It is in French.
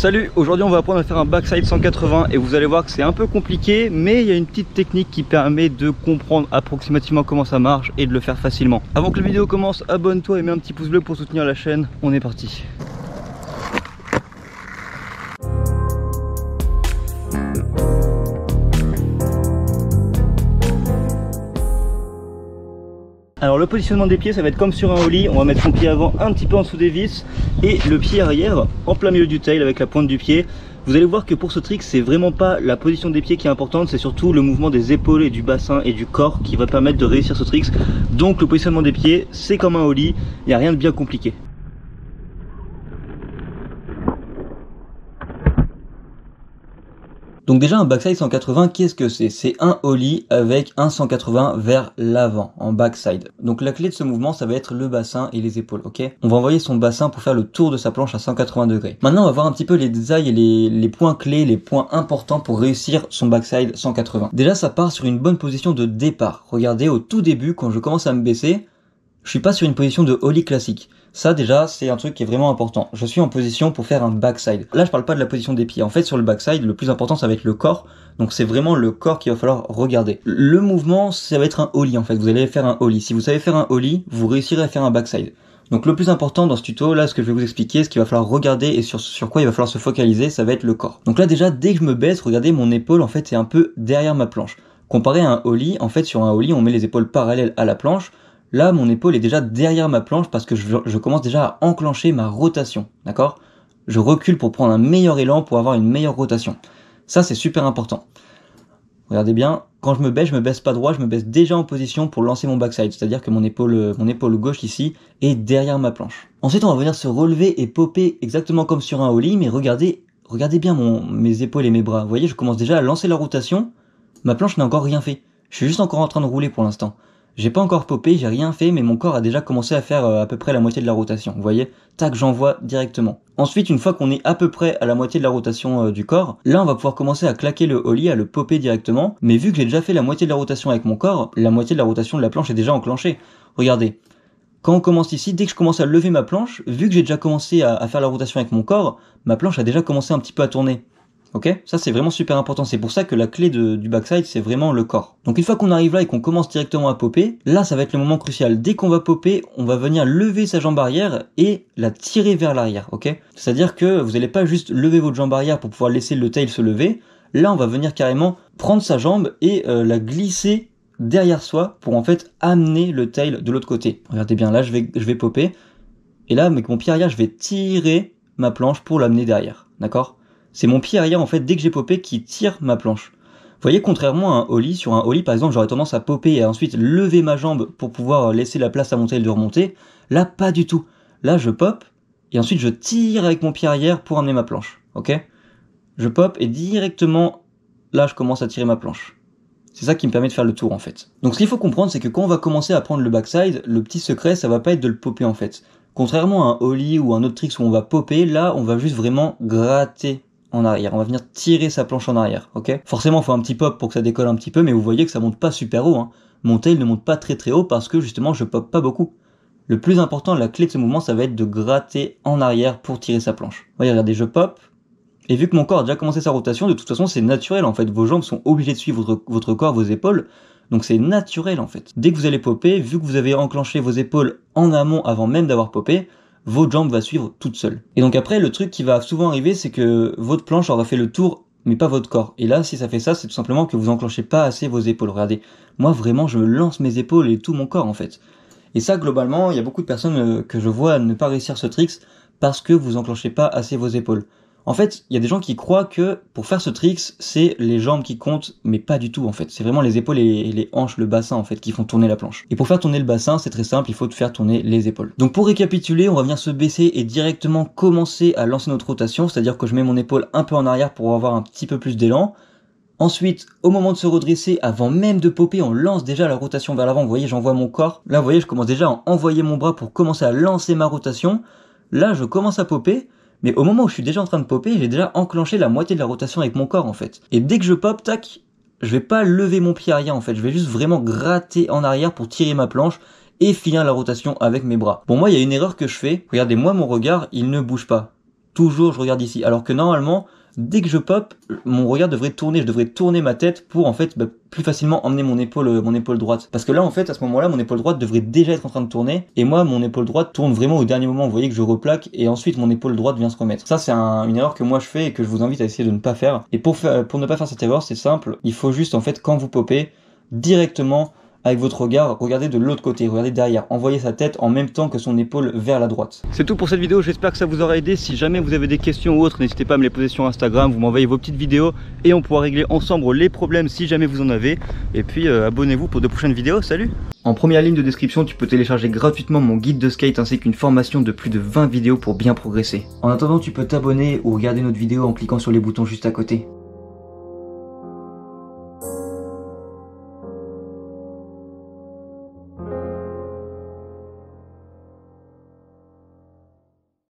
Salut, aujourd'hui on va apprendre à faire un backside 180 et vous allez voir que c'est un peu compliqué, mais il y a une petite technique qui permet de comprendre approximativement comment ça marche et de le faire facilement. Avant que la vidéo commence, abonne-toi et mets un petit pouce bleu pour soutenir la chaîne, on est parti. Alors le positionnement des pieds, ça va être comme sur un ollie. On va mettre son pied avant un petit peu en dessous des vis et le pied arrière en plein milieu du tail avec la pointe du pied. Vous allez voir que pour ce trick, c'est vraiment pas la position des pieds qui est importante, c'est surtout le mouvement des épaules et du bassin et du corps qui va permettre de réussir ce trick. Donc le positionnement des pieds, c'est comme un ollie, il n'y a rien de bien compliqué. Donc déjà un backside 180, qu'est-ce que c'est? C'est un ollie avec un 180 vers l'avant, en backside. Donc la clé de ce mouvement, ça va être le bassin et les épaules, ok? On va envoyer son bassin pour faire le tour de sa planche à 180 degrés. Maintenant on va voir un petit peu les détails et les points clés, les points importants pour réussir son backside 180. Déjà ça part sur une bonne position de départ. Regardez au tout début, quand je commence à me baisser, je suis pas sur une position de ollie classique. Ça déjà c'est un truc qui est vraiment important. Je suis en position pour faire un backside. Là je parle pas de la position des pieds. En fait sur le backside le plus important ça va être le corps. Donc c'est vraiment le corps qu'il va falloir regarder. Le mouvement ça va être un ollie en fait. Vous allez faire un ollie. Si vous savez faire un ollie, vous réussirez à faire un backside. Donc le plus important dans ce tuto là, ce que je vais vous expliquer, ce qu'il va falloir regarder et sur quoi il va falloir se focaliser, ça va être le corps. Donc là déjà dès que je me baisse, regardez mon épaule en fait c'est un peu derrière ma planche. Comparé à un ollie, en fait sur un ollie on met les épaules parallèles à la planche. Là, mon épaule est déjà derrière ma planche parce que je commence déjà à enclencher ma rotation, d'accord? Je recule pour prendre un meilleur élan, pour avoir une meilleure rotation. Ça, c'est super important. Regardez bien, quand je me baisse pas droit, je me baisse déjà en position pour lancer mon backside. C'est-à-dire que mon épaule gauche ici est derrière ma planche. Ensuite, on va venir se relever et popper exactement comme sur un ollie, mais regardez bien mes épaules et mes bras. Vous voyez, je commence déjà à lancer la rotation. Ma planche n'a encore rien fait. Je suis juste encore en train de rouler pour l'instant. J'ai pas encore popé, j'ai rien fait, mais mon corps a déjà commencé à faire à peu près la moitié de la rotation. Vous voyez, tac, j'envoie directement. Ensuite, une fois qu'on est à peu près à la moitié de la rotation du corps, là on va pouvoir commencer à claquer le ollie, à le popper directement. Mais vu que j'ai déjà fait la moitié de la rotation avec mon corps, la moitié de la rotation de la planche est déjà enclenchée. Regardez, quand on commence ici, dès que je commence à lever ma planche, vu que j'ai déjà commencé à faire la rotation avec mon corps, ma planche a déjà commencé un petit peu à tourner. Ok, ça c'est vraiment super important, c'est pour ça que la clé du backside c'est vraiment le corps. Donc une fois qu'on arrive là et qu'on commence directement à popper, là ça va être le moment crucial. Dès qu'on va popper, on va venir lever sa jambe arrière et la tirer vers l'arrière, ok? C'est-à-dire que vous n'allez pas juste lever votre jambe arrière pour pouvoir laisser le tail se lever. Là on va venir carrément prendre sa jambe et la glisser derrière soi pour en fait amener le tail de l'autre côté. Regardez bien, là je vais popper et là avec mon pied arrière je vais tirer ma planche pour l'amener derrière, d'accord? C'est mon pied arrière en fait dès que j'ai popé qui tire ma planche. Vous voyez, contrairement à un ollie, sur un ollie par exemple j'aurais tendance à popper et ensuite lever ma jambe pour pouvoir laisser la place à mon tail de remonter. Là pas du tout. Là je pop et ensuite je tire avec mon pied arrière pour amener ma planche. Ok? Je pop et directement là je commence à tirer ma planche. C'est ça qui me permet de faire le tour en fait. Donc ce qu'il faut comprendre c'est que quand on va commencer à prendre le backside, le petit secret ça va pas être de le popper en fait. Contrairement à un ollie ou un autre trick où on va popper, là on va juste vraiment gratter en arrière, on va venir tirer sa planche en arrière, ok? Forcément, il faut un petit pop pour que ça décolle un petit peu, mais vous voyez que ça monte pas super haut, hein. Mon tail ne monte pas très très haut parce que justement, je pop pas beaucoup. Le plus important, la clé de ce mouvement, ça va être de gratter en arrière pour tirer sa planche. Voyez, regardez, je pop, et vu que mon corps a déjà commencé sa rotation, de toute façon, c'est naturel, en fait. Vos jambes sont obligées de suivre votre corps, vos épaules, donc c'est naturel, en fait. Dès que vous allez popper, vu que vous avez enclenché vos épaules en amont avant même d'avoir popé, votre jambe va suivre toute seule. Et donc après, le truc qui va souvent arriver, c'est que votre planche aura fait le tour, mais pas votre corps. Et là, si ça fait ça, c'est tout simplement que vous enclenchez pas assez vos épaules. Regardez, moi vraiment, je lance mes épaules et tout mon corps en fait. Et ça, globalement, il y a beaucoup de personnes que je vois ne pas réussir ce trick parce que vous enclenchez pas assez vos épaules. En fait, il y a des gens qui croient que pour faire ce trick, c'est les jambes qui comptent, mais pas du tout en fait. C'est vraiment les épaules et les hanches, le bassin en fait, qui font tourner la planche. Et pour faire tourner le bassin, c'est très simple, il faut faire tourner les épaules. Donc pour récapituler, on va venir se baisser et directement commencer à lancer notre rotation, c'est-à-dire que je mets mon épaule un peu en arrière pour avoir un petit peu plus d'élan. Ensuite, au moment de se redresser, avant même de popper, on lance déjà la rotation vers l'avant. Vous voyez, j'envoie mon corps. Là, vous voyez, je commence déjà à envoyer mon bras pour commencer à lancer ma rotation. Là, je commence à popper. Mais au moment où je suis déjà en train de popper, j'ai déjà enclenché la moitié de la rotation avec mon corps en fait. Et dès que je pop, tac, je vais pas lever mon pied arrière en fait. Je vais juste vraiment gratter en arrière pour tirer ma planche et finir la rotation avec mes bras. Bon, moi, il y a une erreur que je fais. Regardez, moi, mon regard, il ne bouge pas. toujours je regarde ici. Alors que normalement, dès que je pop, mon regard devrait tourner, je devrais tourner ma tête pour en fait plus facilement emmener mon épaule droite. Parce que là en fait à ce moment-là mon épaule droite devrait déjà être en train de tourner et moi mon épaule droite tourne vraiment au dernier moment. Vous voyez que je replaque et ensuite mon épaule droite vient se remettre. Ça c'est une erreur que moi je fais et que je vous invite à essayer de ne pas faire. Et pour ne pas faire cette erreur, c'est simple, il faut juste en fait quand vous popez directement avec votre regard, regardez de l'autre côté, regardez derrière, envoyez sa tête en même temps que son épaule vers la droite. C'est tout pour cette vidéo, j'espère que ça vous aura aidé. Si jamais vous avez des questions ou autres, n'hésitez pas à me les poser sur Instagram, vous m'envoyez vos petites vidéos et on pourra régler ensemble les problèmes si jamais vous en avez. Et puis abonnez-vous pour de prochaines vidéos, salut! En première ligne de description, tu peux télécharger gratuitement mon guide de skate ainsi qu'une formation de plus de 20 vidéos pour bien progresser. En attendant, tu peux t'abonner ou regarder notre vidéo en cliquant sur les boutons juste à côté.